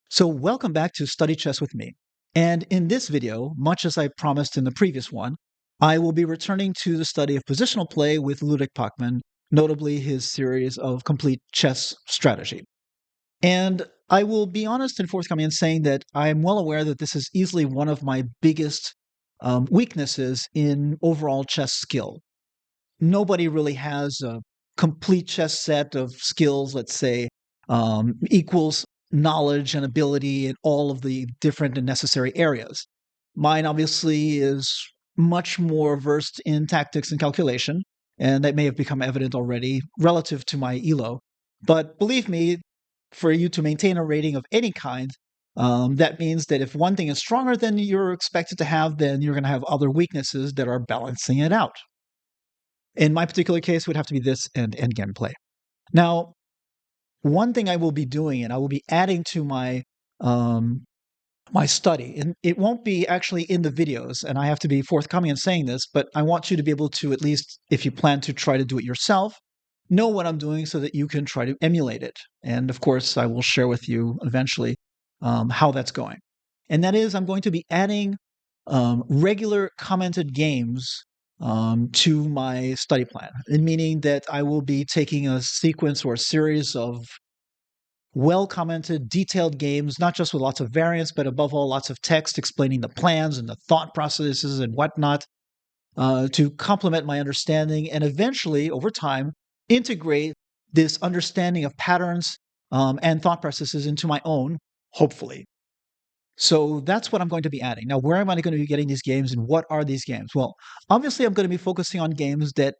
So welcome back to Study Chess with me. And in this video, much as I promised in the previous one, I will be returning to the study of positional play with Ludek Pachman, notably his series of complete chess strategy. And I will be honest and forthcoming in saying that I am well aware that this is easily one of my biggest weaknesses in overall chess skill. Nobody really has a complete chess set of skills, let's say, equals knowledge and ability in all of the different and necessary areas. Mine obviously is much more versed in tactics and calculation, and that may have become evident already relative to my ELO. But believe me, for you to maintain a rating of any kind, that means that if one thing is stronger than you're expected to have, then you're going to have other weaknesses that are balancing it out. In my particular case, it would have to be this and endgame play. Now, one thing I will be doing, and I will be adding to my study, and it won't be actually in the videos, and I have to be forthcoming in saying this, but I want you to be able to, at least if you plan to try to do it yourself, know what I'm doing so that you can try to emulate it. And of course, I will share with you eventually how that's going. And that is, I'm going to be adding regular commented games to my study plan, and meaning that I will be taking a sequence or a series of well commented, detailed games, not just with lots of variants, but above all, lots of text explaining the plans and the thought processes and whatnot to complement my understanding and eventually, over time, integrate this understanding of patterns and thought processes into my own, hopefully. So that's what I'm going to be adding. Now, where am I going to be getting these games and what are these games? Well, obviously, I'm going to be focusing on games that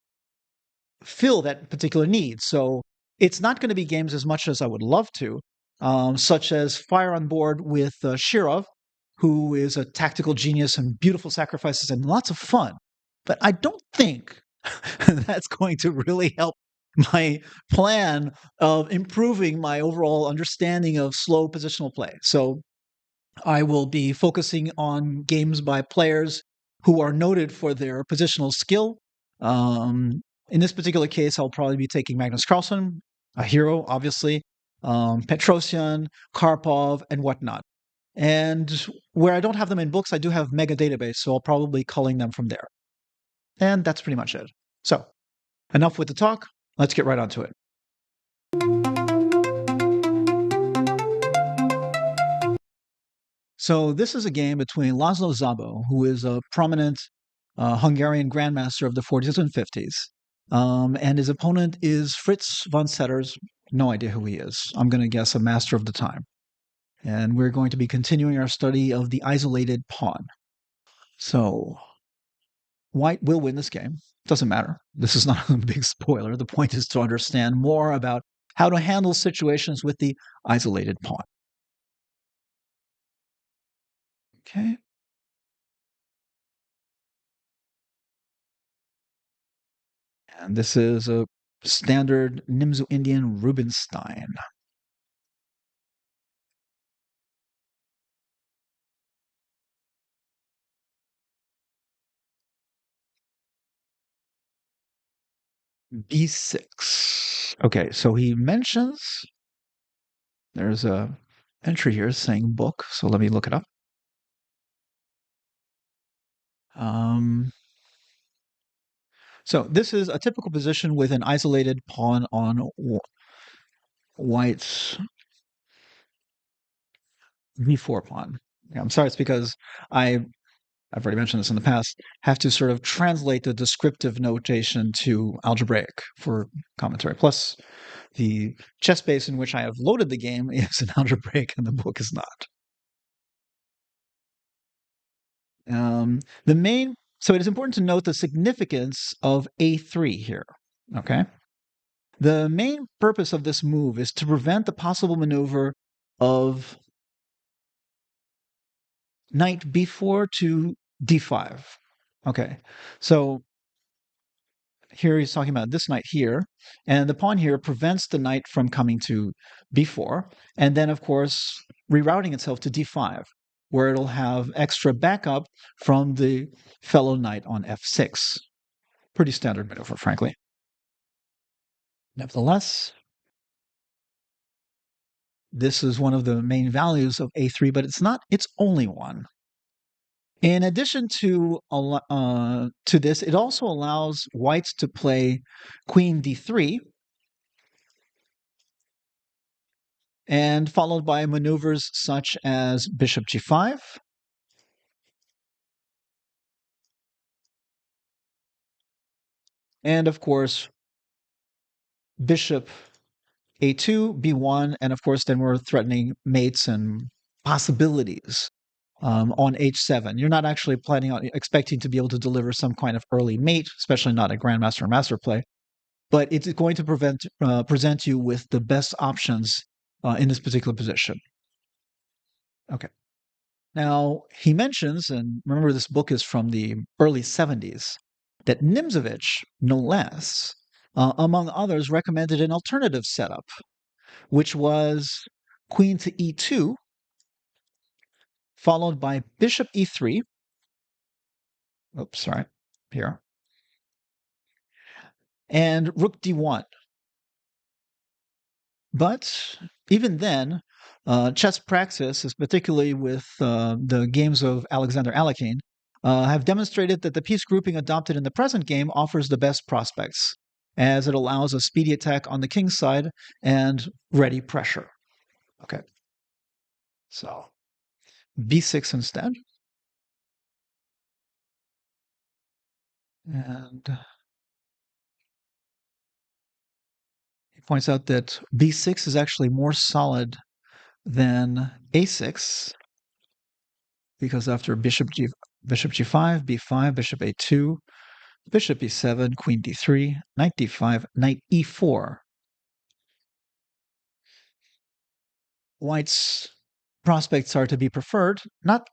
fill that particular need. So it's not going to be games as much as I would love to, such as Fire on Board with Shirov, who is a tactical genius and beautiful sacrifices and lots of fun. But I don't think that's going to really help my plan of improving my overall understanding of slow positional play. So I will be focusing on games by players who are noted for their positional skill. In this particular case, I'll probably be taking Magnus Carlsen, a hero, obviously, Petrosian, Karpov, and whatnot. And where I don't have them in books, I do have mega database, so I'll probably be culling them from there. And that's pretty much it. So, enough with the talk. Let's get right onto it. So this is a game between Laszlo Szabo, who is a prominent Hungarian grandmaster of the 40s and 50s, and his opponent is Fritz von Setters. No idea who he is. I'm going to guess a master of the time. And we're going to be continuing our study of the isolated pawn. So White will win this game. Doesn't matter. This is not a big spoiler. The point is to understand more about how to handle situations with the isolated pawn. Okay. And this is a standard Nimzo Indian Rubinstein. B6. Okay, so he mentions there's a entry here saying book, so let me look it up. So this is a typical position with an isolated pawn on White's b4 pawn. Yeah, I'm sorry, it's because I've already mentioned this in the past, have to sort of translate the descriptive notation to algebraic for commentary. Plus, the chess base in which I have loaded the game is an algebraic and the book is not. So it is important to note the significance of A3 here, okay? The main purpose of this move is to prevent the possible maneuver of knight b4 to d5. Okay, so here he's talking about this knight here, and the pawn here prevents the knight from coming to b4, and then, of course, rerouting itself to d5, where it'll have extra backup from the fellow knight on f6. Pretty standard maneuver, frankly. Nevertheless, This is one of the main values of a3, but it's not its only one. In addition to this, it also allows whites to play queen d3, and followed by maneuvers such as bishop g5, and of course bishop a2, b1, and of course then we're threatening mates and possibilities on h7. You're not actually planning on expecting to be able to deliver some kind of early mate, especially not a grandmaster or master play, but it's going to present you with the best options in this particular position. Okay. Now, he mentions, and remember this book is from the early 70s, that Nimzovich, no less, among others, recommended an alternative setup, which was queen to e2, followed by bishop e3. Oops, sorry, here. And rook d1. But even then, chess praxis, particularly with the games of Alexander Alekhine, have demonstrated that the piece grouping adopted in the present game offers the best prospects, as it allows a speedy attack on the king's side and ready pressure. Okay. So b6 instead. And he points out that b6 is actually more solid than a6, because after bishop g5, b5, bishop a2, bishop e7, queen d3, knight d5, knight e4, white's prospects are to be preferred, not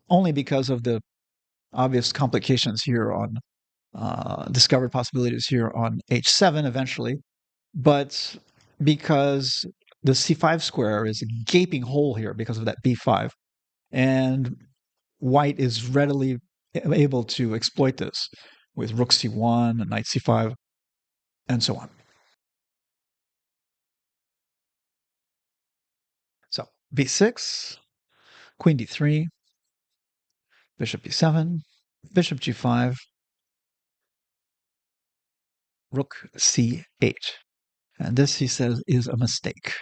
only because of the obvious complications here on discovered possibilities here on h7 eventually, but because the c5 square is a gaping hole here because of that b5, and white is readily able to exploit this with rook c1 and knight c5 and so on. So b6, queen d3, bishop b7, bishop g5, rook c8. And this, he says, is a mistake.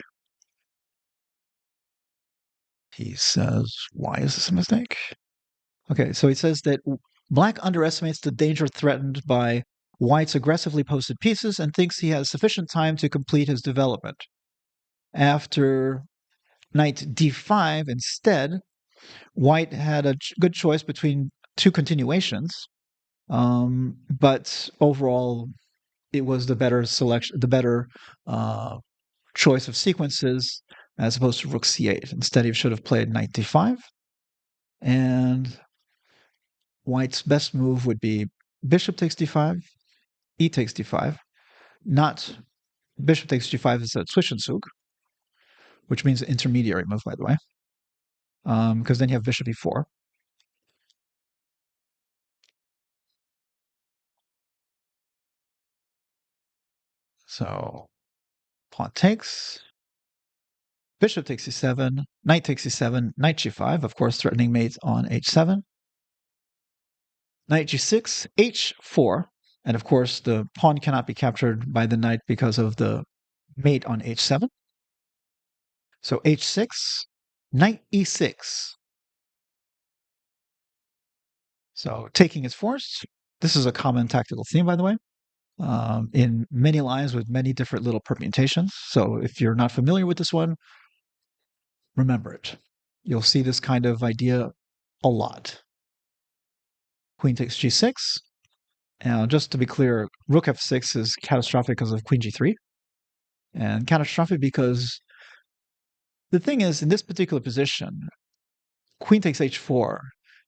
He says, why is this a mistake? Okay, so he says that black underestimates the danger threatened by white's aggressively posted pieces and thinks he has sufficient time to complete his development. After knight d5 instead, white had a good choice between two continuations, but overall it was the better selection, the better choice of sequences as opposed to rook c8. Instead, he should have played knight d5, and white's best move would be bishop takes d5, e takes d5, not bishop takes g5 is a Zwischenzug, which means an intermediary move, by the way, because then you have bishop e4. So pawn takes, bishop takes e7, knight takes e7, knight g5, of course, threatening mate on h7, knight g6, h4, and of course, the pawn cannot be captured by the knight because of the mate on h7. So h6, knight e6. So taking is forced. This is a common tactical theme, by the way, in many lines with many different little permutations. So if you're not familiar with this one, remember it. You'll see this kind of idea a lot. Queen takes g6. Now, just to be clear, rook f6 is catastrophic because of queen g3. And catastrophic because the thing is, in this particular position, queen takes h4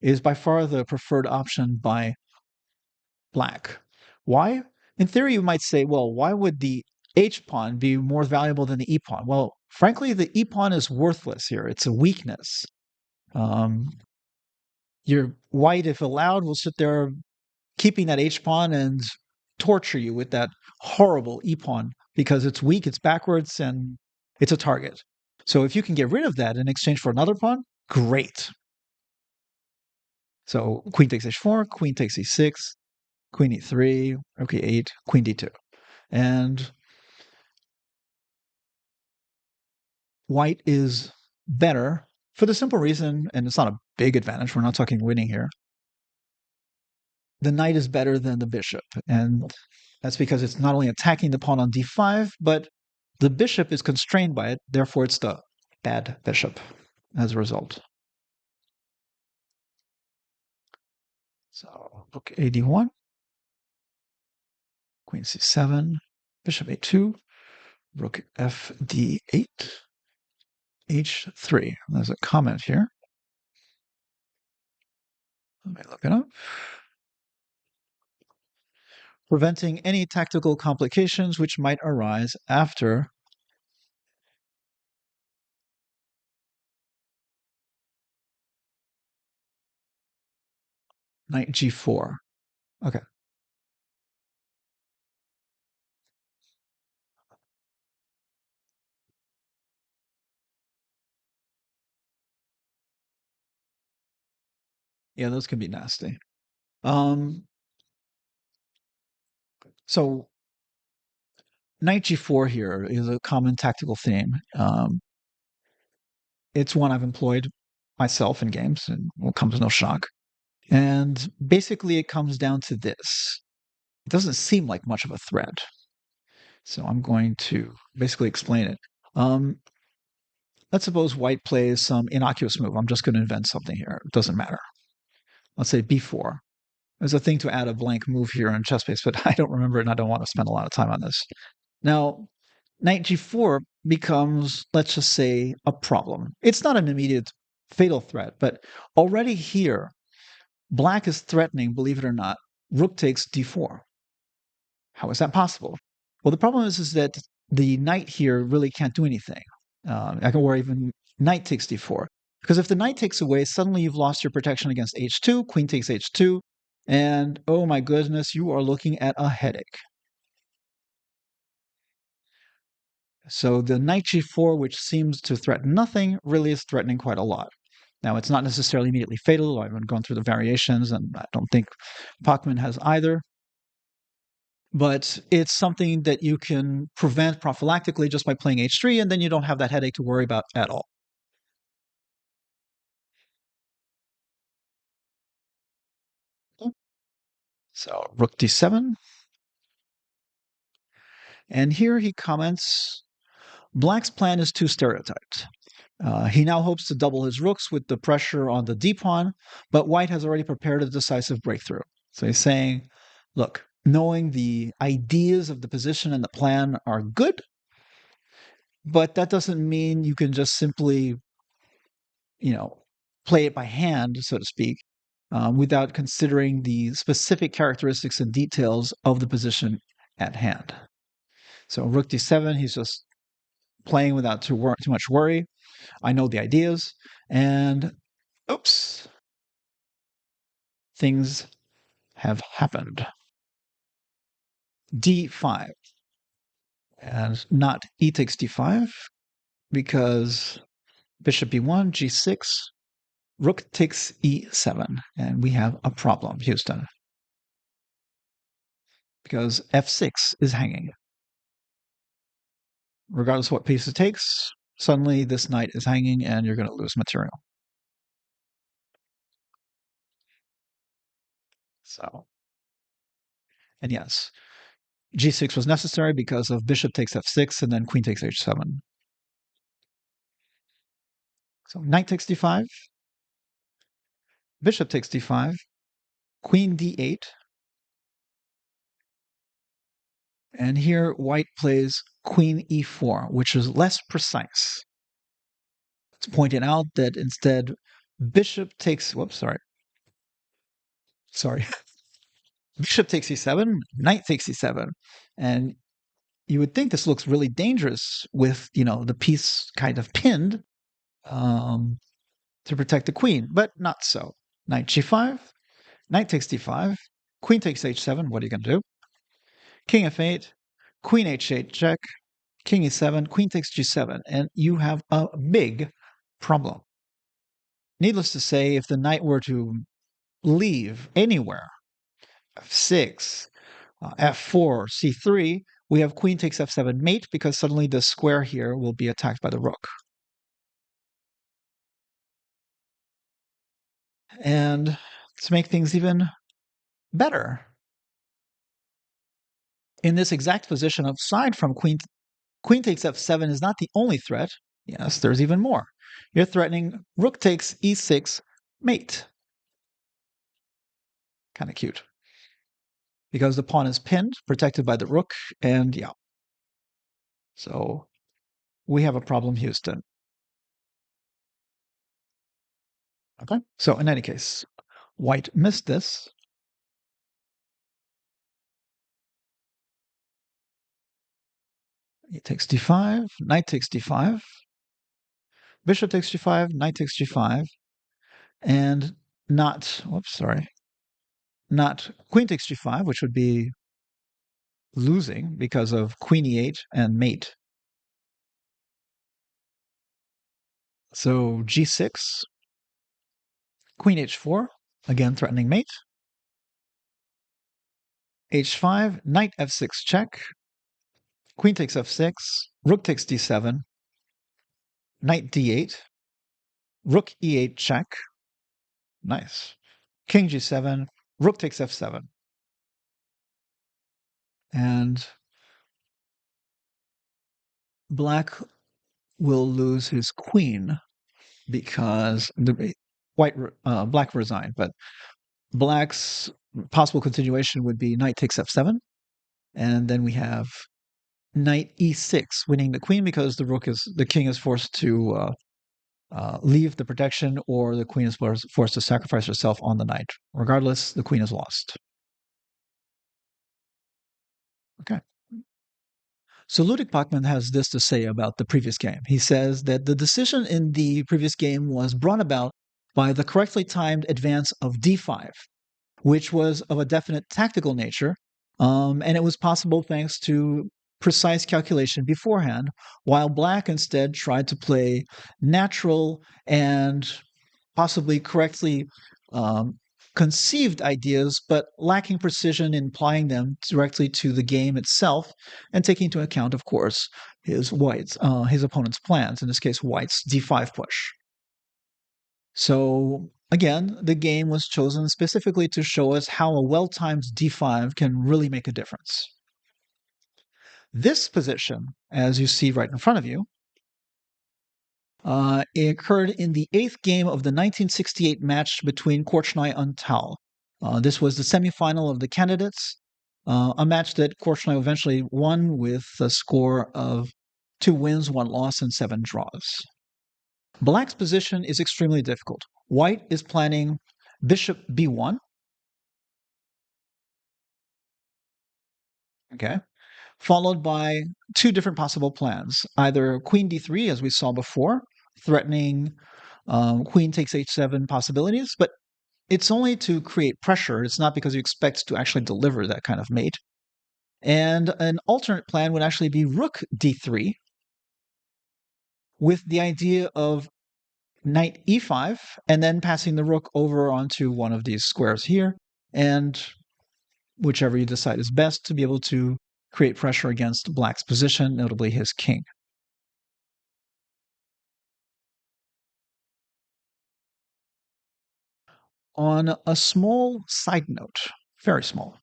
is by far the preferred option by black. Why? In theory, you might say, well, why would the h-pawn be more valuable than the e-pawn? Well, frankly, the e-pawn is worthless here. It's a weakness. Your white, if allowed, will sit there keeping that h-pawn and torture you with that horrible e-pawn because it's weak, it's backwards, and it's a target. So if you can get rid of that in exchange for another pawn, great. So queen takes h4, queen takes e6, queen e3, rook e8, queen d2. And white is better for the simple reason, and it's not a big advantage, we're not talking winning here. The knight is better than the bishop, and that's because it's not only attacking the pawn on d5, but the bishop is constrained by it, therefore it's the bad bishop as a result. So rook ad1, queen c7, bishop a2, rook fd8, h3. There's a comment here. Let me look it up. Preventing any tactical complications which might arise after knight g4. Okay. Yeah, those can be nasty. So knight g4 here is a common tactical theme. It's one I've employed myself in games, and will come as no shock. And basically, it comes down to this. It doesn't seem like much of a threat. So I'm going to basically explain it. Let's suppose white plays some innocuous move. I'm just going to invent something here. It doesn't matter. Let's say b4. There's a thing to add a blank move here on chess.base, but I don't remember it and I don't want to spend a lot of time on this. Now, knight g4 becomes, let's just say, a problem. It's not an immediate fatal threat, but already here, black is threatening, believe it or not, rook takes d4. How is that possible? Well, the problem is that the knight here really can't do anything. Or even knight takes d4. Because if the knight takes away, suddenly you've lost your protection against h2, queen takes h2, and oh my goodness, you are looking at a headache. So the knight g4, which seems to threaten nothing, really is threatening quite a lot. Now, it's not necessarily immediately fatal. I haven't gone through the variations, and I don't think Pachman has either. But it's something that you can prevent prophylactically just by playing h3, and then you don't have that headache to worry about at all. So rook d7. And here he comments, black's plan is too stereotyped. He now hopes to double his rooks with the pressure on the d-pawn, but white has already prepared a decisive breakthrough. So he's saying, look, knowing the ideas of the position and the plan are good, but that doesn't mean you can just simply, play it by hand, so to speak, without considering the specific characteristics and details of the position at hand. So rook d7, he's just playing without too much worry. I know the ideas, and oops, things have happened. d5, and not e takes d5, because bishop e1, g6, rook takes e7, and we have a problem, Houston, because f6 is hanging. Regardless of what piece it takes, suddenly this knight is hanging and you're going to lose material. So, and yes, g6 was necessary because of bishop takes f6 and then queen takes h7. So knight takes d5, bishop takes d5, queen d8, and here white plays queen e4, which is less precise. Let's point it out that instead bishop takes, sorry, bishop takes e7, knight takes e7, and you would think this looks really dangerous with, the piece kind of pinned to protect the queen, but not so. Knight g5, knight takes d5, queen takes h7, what are you going to do? King f8, queen h8 check, king e7, queen takes g7, and you have a big problem. Needless to say, if the knight were to leave anywhere, f6, f4, c3, we have queen takes f7 mate because suddenly the square here will be attacked by the rook. And to make things even better, in this exact position, aside from queen takes f7 is not the only threat. Yes, there's even more. You're threatening rook takes e6 mate. Kind of cute. Because the pawn is pinned, protected by the rook, and yeah. So we have a problem, Houston. Okay. So in any case, white missed this. He takes d5, knight takes d5, bishop takes g5, knight takes g5, and not queen takes g5, which would be losing because of queen e8 and mate. So g6, queen h4, again threatening mate. h5, knight f6 check, queen takes f6, rook takes d7, knight d8, rook e8 check. Nice. King g7, rook takes f7. And black will lose his queen because the black resigned, but black's possible continuation would be knight takes f7, and then we have knight e6 winning the queen because the king is forced to leave the protection, or the queen is forced to sacrifice herself on the knight. Regardless, the queen is lost. Okay. So Ludek Pachman has this to say about the previous game. He says that the decision in the previous game was brought about by the correctly timed advance of d5, which was of a definite tactical nature, and it was possible thanks to precise calculation beforehand, while black instead tried to play natural and possibly correctly conceived ideas, but lacking precision in applying them directly to the game itself, and taking into account, of course, his opponent's plans. In this case, white's d5 push. So again, the game was chosen specifically to show us how a well-timed d5 can really make a difference. This position, as you see right in front of you, it occurred in the 8th game of the 1968 match between Korchnoi and Tal. This was the semifinal of the candidates, a match that Korchnoi eventually won with a score of 2 wins, 1 loss, and 7 draws. Black's position is extremely difficult. White is planning bishop b1. Okay. Followed by 2 different possible plans. Either queen d3, as we saw before, threatening queen takes h7 possibilities, but it's only to create pressure. It's not because you expect to actually deliver that kind of mate. And an alternate plan would actually be rook d3, with the idea of knight e5, and then passing the rook over onto one of these squares here, and whichever you decide is best to be able to create pressure against black's position, notably his king. On a small side note, very small,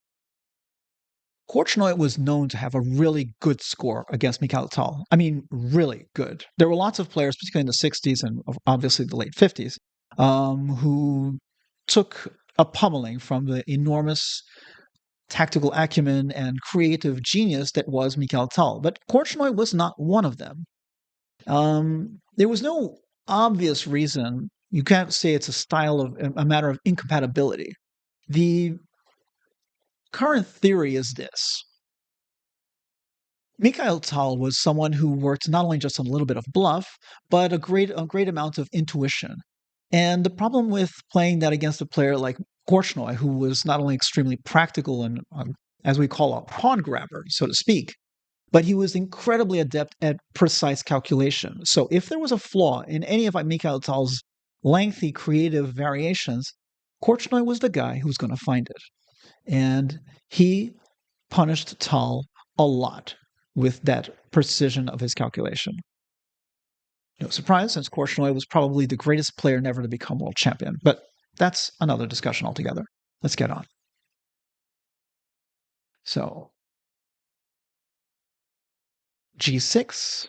Korchnoi was known to have a really good score against Mikhail Tal. I mean, really good. There were lots of players, particularly in the 60s and obviously the late 50s, who took a pummeling from the enormous tactical acumen and creative genius that was Mikhail Tal. But Korchnoi was not one of them. There was no obvious reason. You can't say it's a matter of incompatibility. The current theory is this. Mikhail Tal was someone who worked not only just on a little bit of bluff, but a great amount of intuition. And the problem with playing that against a player like Korchnoi, who was not only extremely practical and, as we call a pawn grabber, so to speak, but he was incredibly adept at precise calculation. So if there was a flaw in any of Mikhail Tal's lengthy creative variations, Korchnoi was the guy who was going to find it. And he punished Tal a lot with that precision of his calculation. No surprise, since Korchnoi was probably the greatest player never to become world champion. But that's another discussion altogether. Let's get on. So, G6.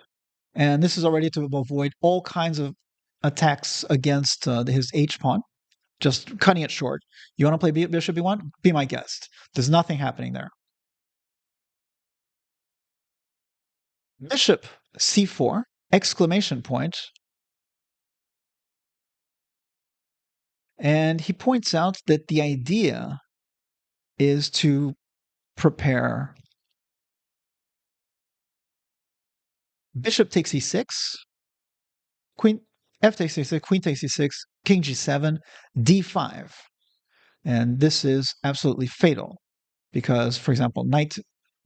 And this is already to avoid all kinds of attacks against his H-pawn. Just cutting it short. You want to play Bishop B1? Be my guest. There's nothing happening there. Bishop C4, exclamation point. And he points out that the idea is to prepare bishop takes e6, queen f takes e6, queen takes e6, king g7, d5. And this is absolutely fatal because, for example, knight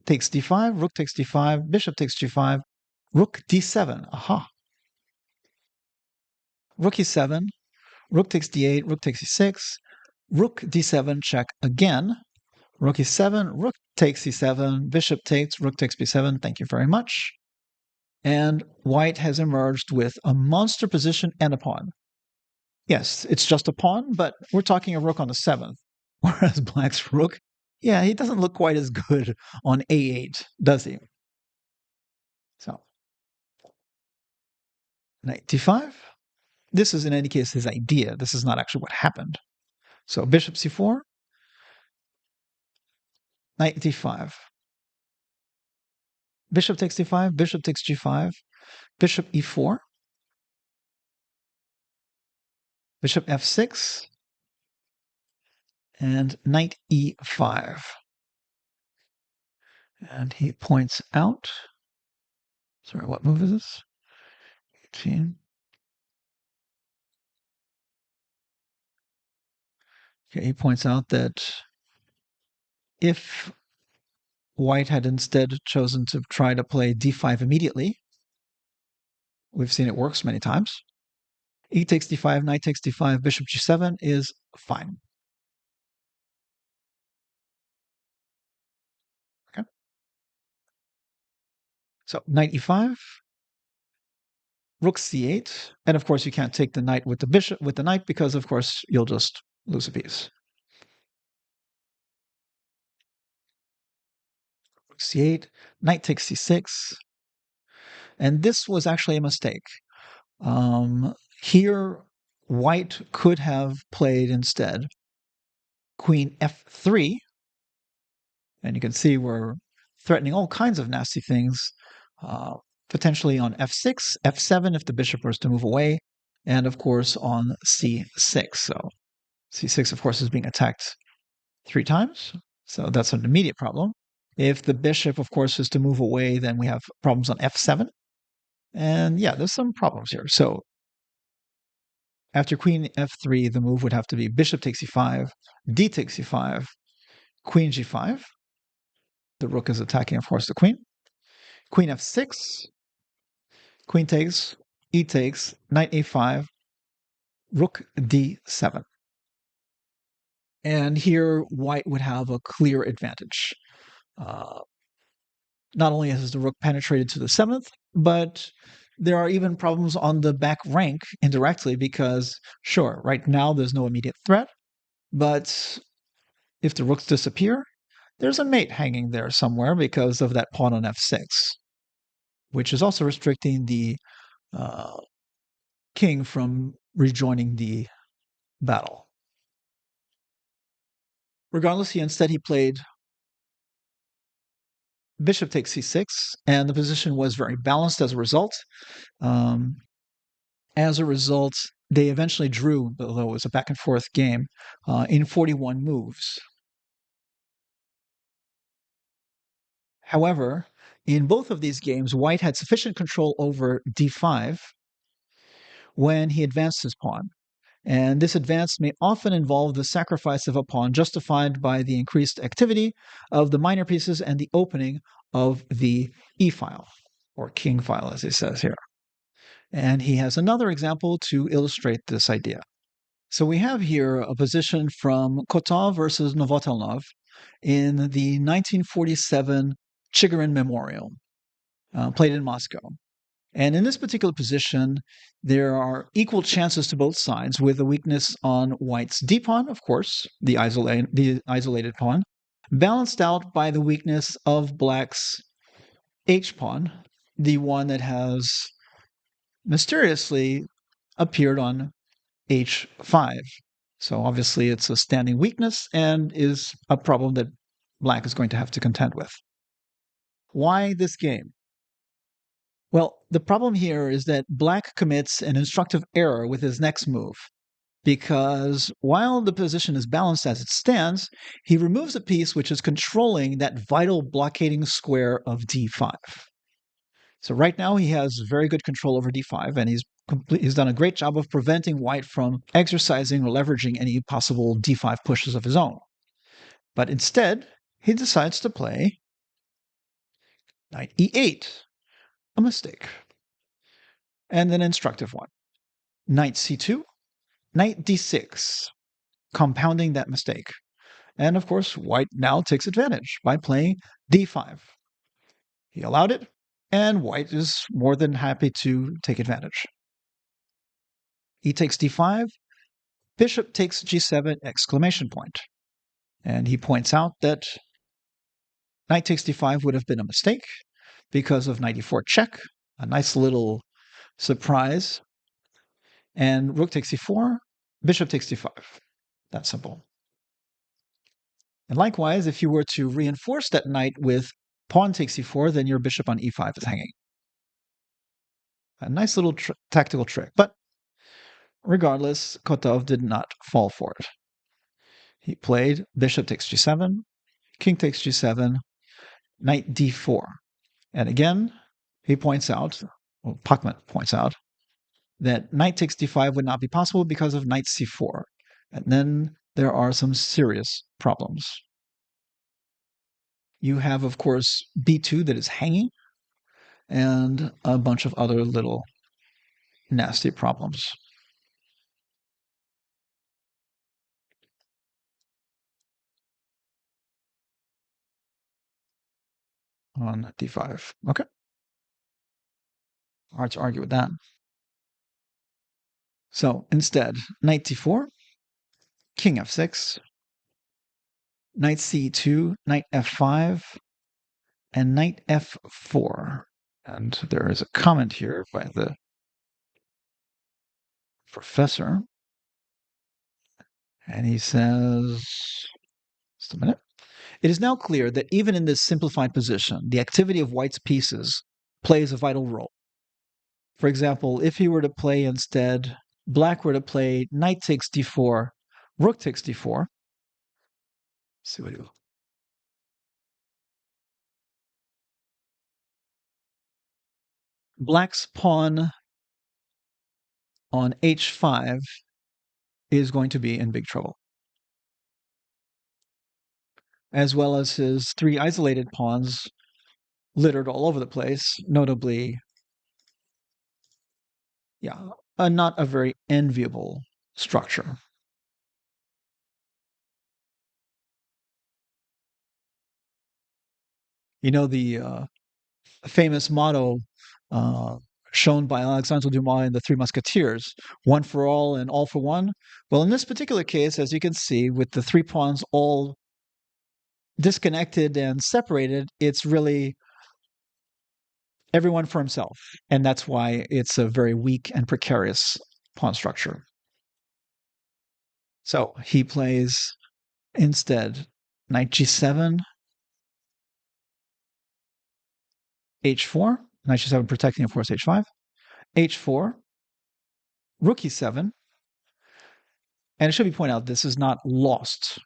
takes d5, rook takes d5, bishop takes g5, rook d7. Aha. Rook e7, rook takes d8, rook takes e6, rook d7, check again. Rook e7, rook takes e7, bishop takes, rook takes b7. Thank you very much. And white has emerged with a monster position and a pawn. Yes, it's just a pawn, but we're talking a rook on the 7th. Whereas black's rook, yeah, he doesn't look quite as good on a8, does he? So, knight d5. This is in any case his idea. This is not actually what happened. So bishop c4, knight d5. Bishop takes d5, bishop takes g5, bishop e4, bishop f6, and knight e5. And he points out, sorry, what move is this? 18. Okay, he points out that if white had instead chosen to try to play d5 immediately, we've seen it works many times. E takes d5, knight takes d5, bishop g7 is fine. Okay. So knight e5, rook c8, and of course you can't take the knight with the bishop with the knight because of course you'll just lose a piece. Rook c8, knight takes c6, and this was actually a mistake. Here, white could have played instead queen f3, and you can see we're threatening all kinds of nasty things, potentially on f6, f7 if the bishop was to move away, and of course on c6. So c6, of course, is being attacked 3 times, so that's an immediate problem. If the bishop, of course, is to move away, then we have problems on f7. And yeah, there's some problems here. So after queen f3, the move would have to be bishop takes e5, d takes e5, queen g5. The rook is attacking, of course, the queen. Queen f6, queen takes, e takes, knight a5, rook d7. And here, white would have a clear advantage. Not only has the rook penetrated to the 7th, but there are even problems on the back rank indirectly because, sure, right now there's no immediate threat, but if the rooks disappear, there's a mate hanging there somewhere because of that pawn on f6, which is also restricting the king from rejoining the battle. Regardless, he played bishop takes c6, and the position was very balanced as a result. They eventually drew, although it was a back-and-forth game, in 41 moves. However, in both of these games, white had sufficient control over d5 when he advanced his pawn. And this advance may often involve the sacrifice of a pawn justified by the increased activity of the minor pieces and the opening of the E file, or king file, as it says here. And he has another example to illustrate this idea. So we have here a position from Kotov versus Novotelnov in the 1947 Chigarin Memorial, played in Moscow. And in this particular position, there are equal chances to both sides, with a weakness on white's d pawn, of course, the isolated pawn, balanced out by the weakness of black's h pawn, the one that has mysteriously appeared on h5. So obviously it's a standing weakness and is a problem that black is going to have to contend with. Why this game? Well, the problem here is that black commits an instructive error with his next move, because while the position is balanced as it stands, he removes a piece which is controlling that vital blockading square of d5. So right now he has very good control over d5, and he's done a great job of preventing white from exercising or leveraging any possible d5 pushes of his own. But instead, he decides to play knight e8, a mistake, and an instructive one. Knight c2, knight d6, compounding that mistake. And of course, white now takes advantage by playing d5. He allowed it, and white is more than happy to take advantage. E takes d5, bishop takes g7, exclamation point. And he points out that knight takes d5 would have been a mistake because of knight e4 check, a nice little surprise. And rook takes e4, bishop takes d5. That's simple. And likewise, if you were to reinforce that knight with pawn takes e4, then your bishop on e5 is hanging. A nice little tactical trick. But regardless, Kotov did not fall for it. He played bishop takes g7, king takes g7, knight d4. And again, he points out, well, Pachman points out, that knight takes d5 would not be possible because of knight c4. And then there are some serious problems. You have, of course, b2 that is hanging, and a bunch of other little nasty problems. On d5. Okay. Hard to argue with that. So instead, knight d4, king f6, knight c2, knight f5, and knight f4. And there is a comment here by the professor. And he says, just a minute. It is now clear that even in this simplified position, the activity of white's pieces plays a vital role. For example, if he were to play instead, black were to play knight takes d4, rook takes d4. Let's see what he will. Black's pawn on h5 is going to be in big trouble, as well as his three isolated pawns littered all over the place, notably, not a very enviable structure. You know, the famous motto shown by Alexandre Dumas in The Three Musketeers, one for all and all for one. Well, in this particular case, as you can see, with the three pawns all disconnected and separated, it's really everyone for himself. And that's why it's a very weak and precarious pawn structure. So he plays instead knight g7, h4, knight g7 protecting, of course, h5, h4, rook e7. And it should be pointed out, this is not lost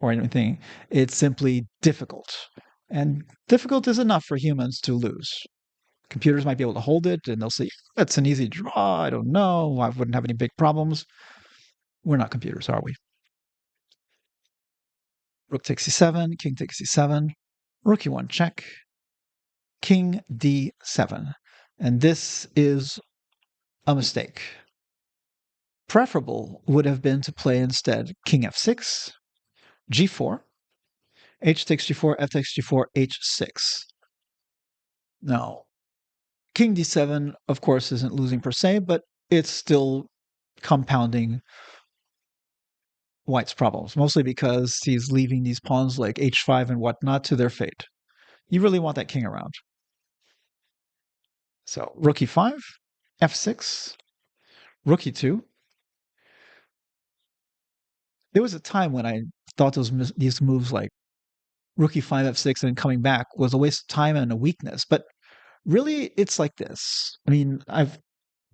or anything. It's simply difficult. And difficult is enough for humans to lose. Computers might be able to hold it, and they'll say, that's an easy draw. I don't know. I wouldn't have any big problems. We're not computers, are we? Rook takes c7, king takes c7, rook e1 check, king d7. And this is a mistake. Preferable would have been to play instead king f6, g4, h takes g4, f takes g4, h6. Now, king d7, of course, isn't losing per se, but it's still compounding White's problems, mostly because he's leaving these pawns like h5 and whatnot to their fate. You really want that king around. So rook e5, f6, rook e2. There was a time when I thought these moves like rook e5, f6, and coming back was a waste of time and a weakness. But really, it's like this. I mean,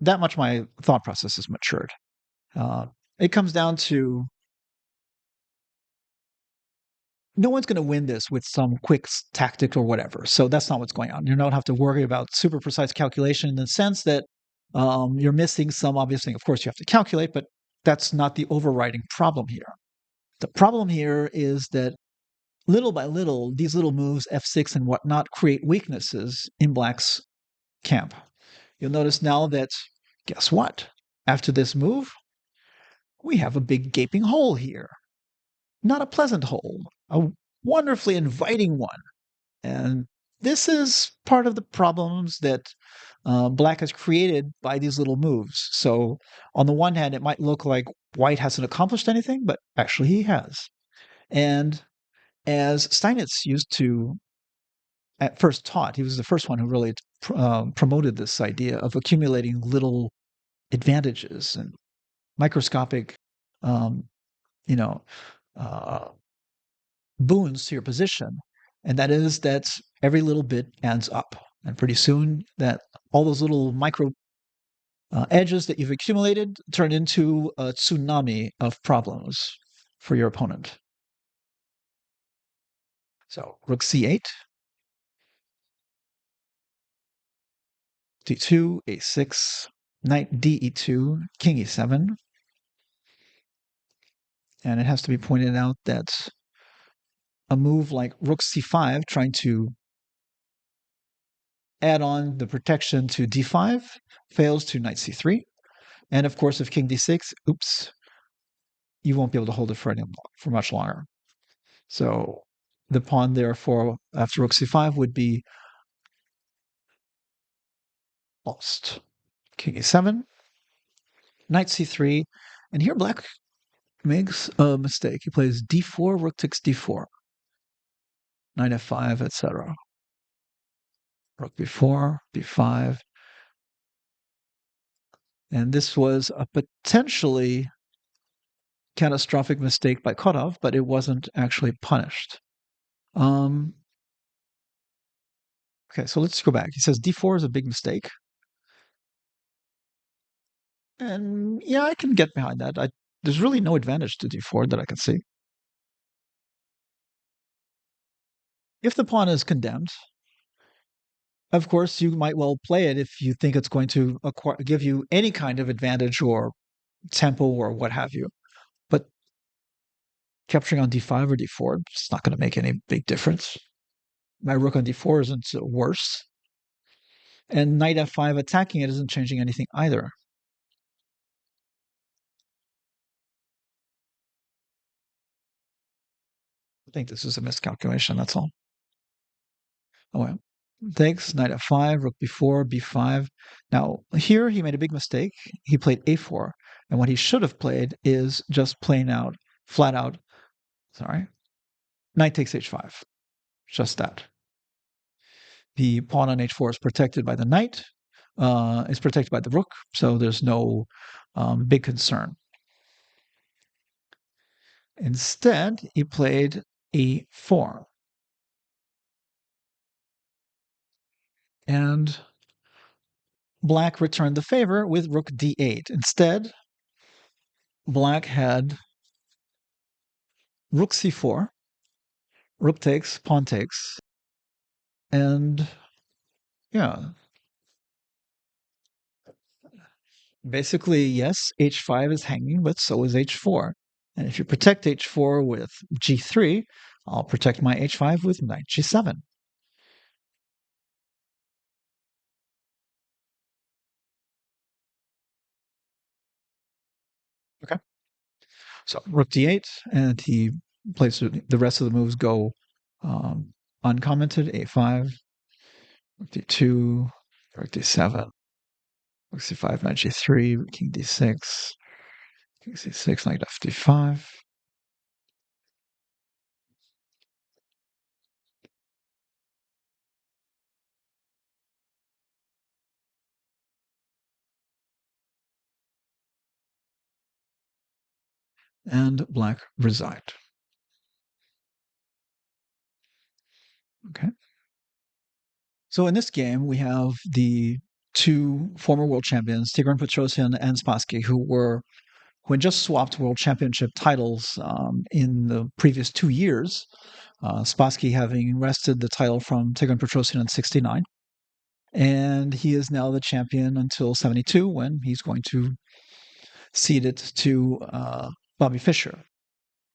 that much my thought process has matured. It comes down to no one's going to win this with some quick tactic or whatever. So that's not what's going on. You don't have to worry about super precise calculation in the sense that you're missing some obvious thing. Of course, you have to calculate, but that's not the overriding problem here. The problem here is that little by little, these little moves, f6 and whatnot, create weaknesses in Black's camp. You'll notice now that, guess what? After this move, we have a big gaping hole here. Not a pleasant hole, a wonderfully inviting one. And this is part of the problems that Black has created by these little moves. So, on the one hand, it might look like White hasn't accomplished anything, but actually he has. And as Steinitz used to at first taught, he was the first one who really promoted this idea of accumulating little advantages and microscopic, um, you know, boons to your position. And that is that every little bit adds up. And pretty soon that all those little micro edges that you've accumulated turn into a tsunami of problems for your opponent. So rook c8, d2, a6, knight d e2, king e7. And it has to be pointed out that a move like rook c5, trying to add on the protection to d5, fails to knight c3. And of course, if king d6, oops, you won't be able to hold it for much longer. So the pawn, therefore, after rook c5 would be lost. King e7, knight c3, and here Black makes a mistake. He plays d4, rook takes d4, knight f5, etc. Rook b4, b5, and this was a potentially catastrophic mistake by Kotov, but it wasn't actually punished. Okay, so let's go back. He says d4 is a big mistake. And yeah, I can get behind that. There's really no advantage to d4 that I can see. If the pawn is condemned, of course, you might well play it if you think it's going to give you any kind of advantage or tempo or what have you. But capturing on d5 or d4, it's not going to make any big difference. My rook on d4 isn't worse. And knight f5 attacking it isn't changing anything either. I think this is a miscalculation, that's all. Oh, well. Takes knight f5, rook b4, b5. Now, here he made a big mistake. He played a4. And what he should have played is just plain out, flat out, knight takes h5. Just that. The pawn on h4 is protected by the knight, is protected by the rook, so there's no big concern. Instead, he played e4. And Black returned the favor with rook d8. Instead, Black had rook c4, rook takes, pawn takes, and yeah. Basically, yes, h5 is hanging, but so is h4. And if you protect h4 with g3, I'll protect my h5 with knight g7. Okay. So rook d8, and he plays the rest of the moves go uncommented. A5, rook d2, rook d7, rook c5, knight g3, king d6, king c6, knight f d5. And black resigned. Okay. So in this game, we have the two former world champions, Tigran Petrosian and Spassky, who had just swapped world championship titles in the previous 2 years. Spassky having wrested the title from Tigran Petrosian in '69, and he is now the champion until '72, when he's going to cede it to Bobby Fischer.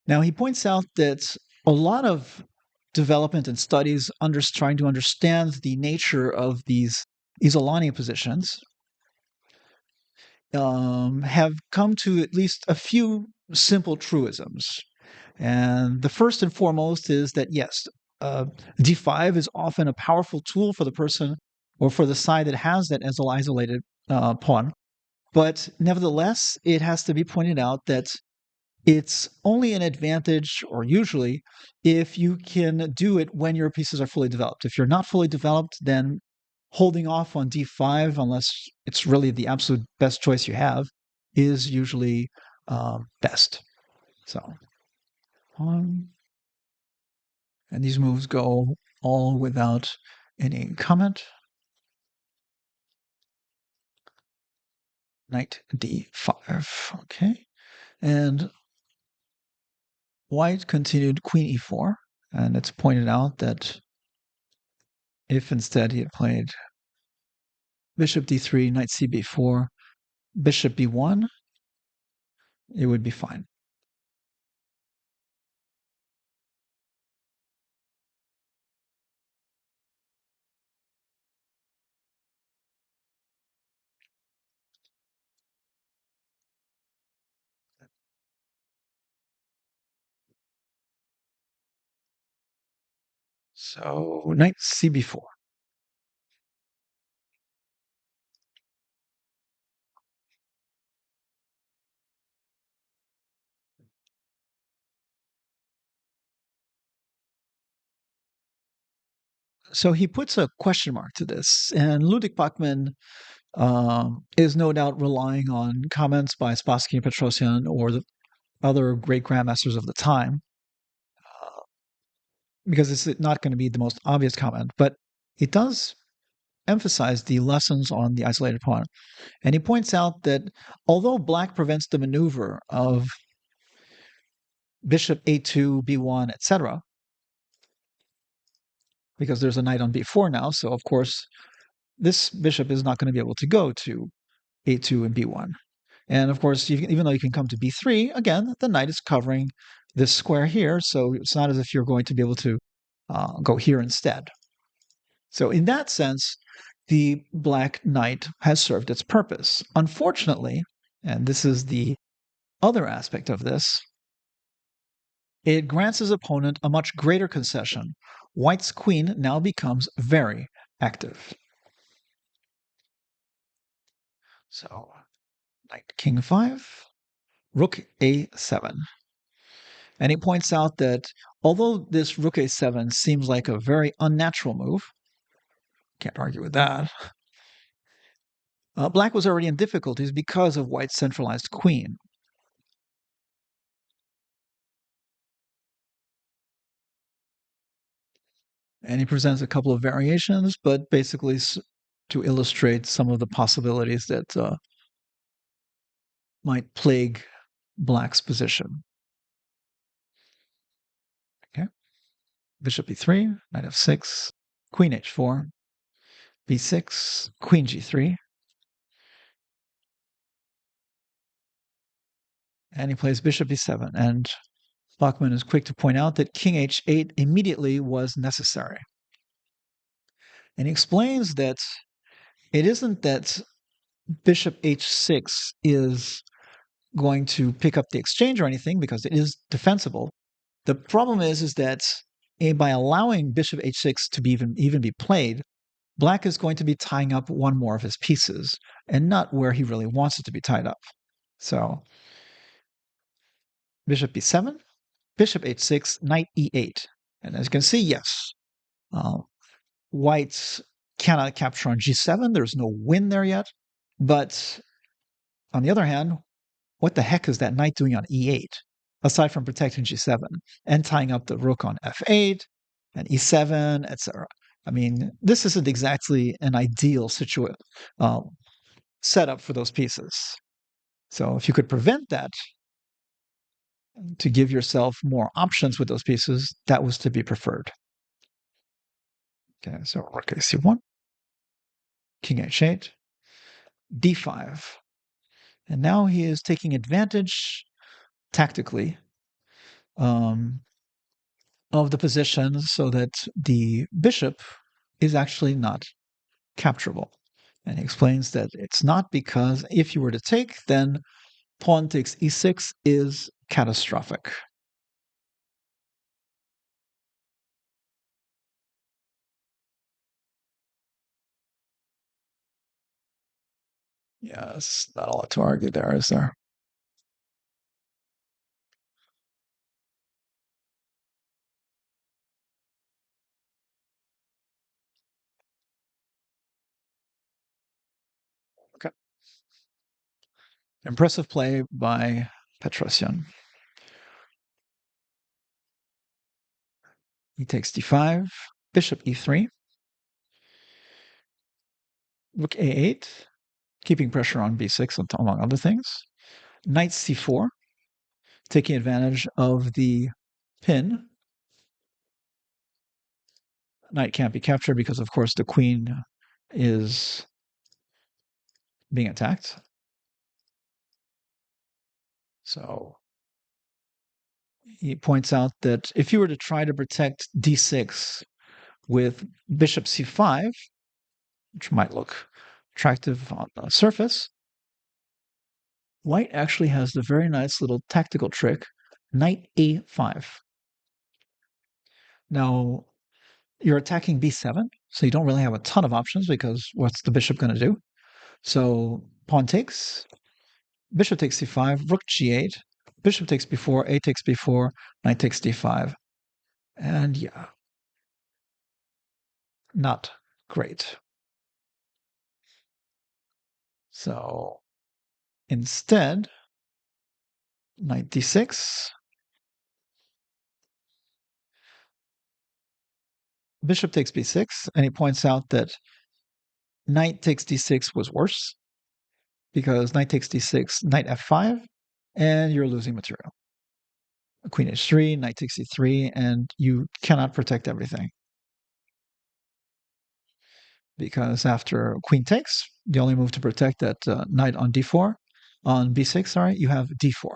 Now, he points out that a lot of development and studies trying to understand the nature of these Isolani positions have come to at least a few simple truisms. And the first and foremost is that, yes, d5 is often a powerful tool for the person or for the side that has that as an isolated pawn. But nevertheless, it has to be pointed out that it's only an advantage, or usually, if you can do it when your pieces are fully developed. If you're not fully developed, then holding off on d5, unless it's really the absolute best choice you have, is usually best. So, and these moves go all without any comment. Knight d5. Okay. And white continued queen e4. And it's pointed out that if instead he had played bishop d3, knight cb4, bishop b1, it would be fine. So knight cb4. So he puts a question mark to this, and Ludek Pachman is no doubt relying on comments by Spassky and Petrosian or the other great grandmasters of the time, because it's not going to be the most obvious comment, but it does emphasize the lessons on the isolated pawn. And he points out that although black prevents the maneuver of bishop a2, b1, etc., because there's a knight on b4 now, so of course this bishop is not going to be able to go to a2 and b1. And of course, even though you can come to b3, again, the knight is covering this square here, so it's not as if you're going to be able to go here instead. So in that sense, the black knight has served its purpose. Unfortunately, and this is the other aspect of this, it grants his opponent a much greater concession. White's queen now becomes very active. So, knight king 5, rook a7. And he points out that although this rook a7 seems like a very unnatural move, can't argue with that, black was already in difficulties because of white's centralized queen. And he presents a couple of variations, but basically to illustrate some of the possibilities that might plague black's position. Okay, bishop e3, knight f6, queen h4, b6, queen g3, and he plays bishop e7. And Pachman is quick to point out that king h8 immediately was necessary. And he explains that it isn't that bishop h6 is going to pick up the exchange or anything because it is defensible. The problem is that by allowing bishop h6 to be even be played, black is going to be tying up one more of his pieces and not where he really wants it to be tied up. So bishop b7, bishop h6, knight e8. And as you can see, yes, white cannot capture on g7. There's no win there yet. But on the other hand, what the heck is that knight doing on e8, aside from protecting g7 and tying up the rook on f8 and e7, etc.? I mean, this isn't exactly an ideal setup for those pieces. So if you could prevent that, to give yourself more options with those pieces, that was to be preferred. Okay, so rook c1, king h8, d5. And now he is taking advantage tactically of the position so that the bishop is actually not capturable. And he explains that it's not because if you were to take, then pawn takes e6 is catastrophic. Yes, not a lot to argue there, is there? Okay. Impressive play by Petrosian. He takes d5, bishop e3, rook a8, keeping pressure on b6 among other things. Knight c4, taking advantage of the pin. Knight can't be captured because, of course, the queen is being attacked. So he points out that if you were to try to protect d6 with bishop c5, which might look attractive on the surface, white actually has the very nice little tactical trick, knight a5. Now, you're attacking b7, so you don't really have a ton of options because what's the bishop going to do? So pawn takes, bishop takes c5, rook g8, bishop takes b4, a takes b4, knight takes d5. And yeah, not great. So instead, knight d6, bishop takes b6, and he points out that knight takes d6 was worse because knight takes d6, knight f5, and you're losing material. Queen h3, knight takes e3, and you cannot protect everything. Because after queen takes, the only move to protect that knight on d4, on b6, sorry, you have d4.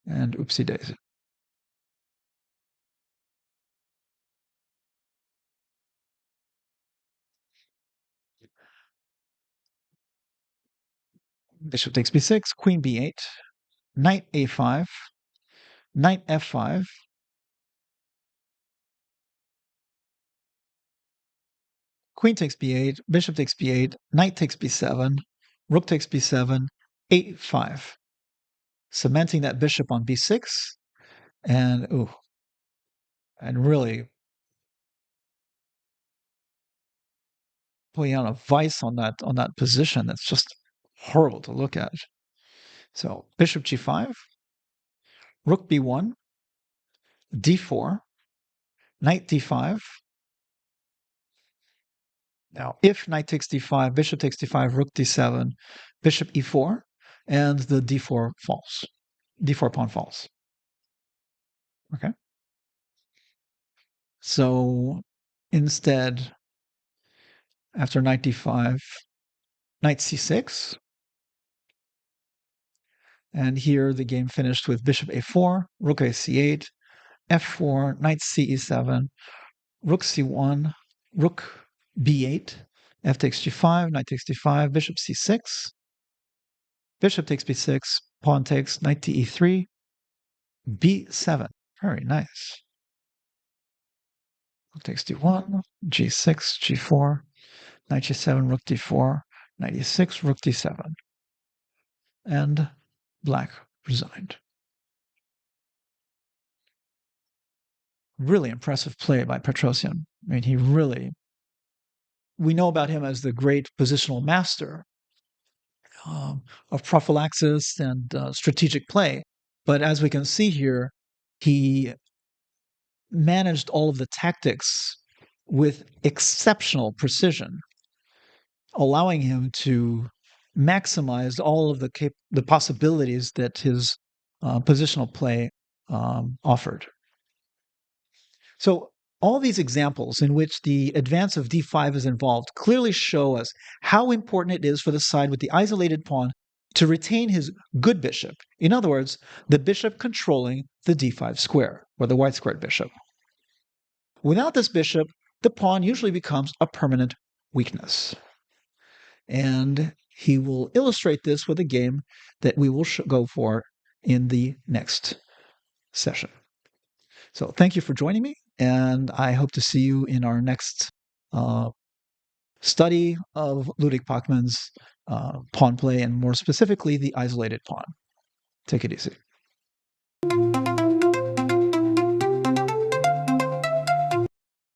And oopsie daisy. Bishop takes b6, queen b8, knight a5, knight f5, queen takes b8, bishop takes b8, knight takes b7, rook takes b7, a5, cementing that bishop on b6, and really putting out a vice on that position that's just horrible to look at. So bishop g5, rook b1, d4, knight d5. Now, if knight takes d5, bishop takes d5, rook d7, bishop e4, and the d4 falls. D4 pawn falls. Okay. So instead, after knight d5, knight c6. And here the game finished with bishop a4, rook a c8, f4, knight c e7, rook c1, rook b8, f takes g5, knight takes d5, bishop c6, bishop takes b6, Pawn takes, knight to e3, b7. Very nice. Rook takes d1, g6, g4, knight g7, rook d4, knight e6, rook d7. And black resigned. Really impressive play by Petrosian. I mean, we know about him as the great positional master of prophylaxis and strategic play. But as we can see here, he managed all of the tactics with exceptional precision, allowing him to maximize all of the possibilities that his positional play offered. So all these examples in which the advance of d5 is involved clearly show us how important it is for the side with the isolated pawn to retain his good bishop. In other words, the bishop controlling the d5 square, or the white squared bishop. Without this bishop, the pawn usually becomes a permanent weakness. And he will illustrate this with a game that we will go for in the next session. So thank you for joining me, and I hope to see you in our next study of Ludek Pachman's pawn play, and more specifically, the isolated pawn. Take it easy.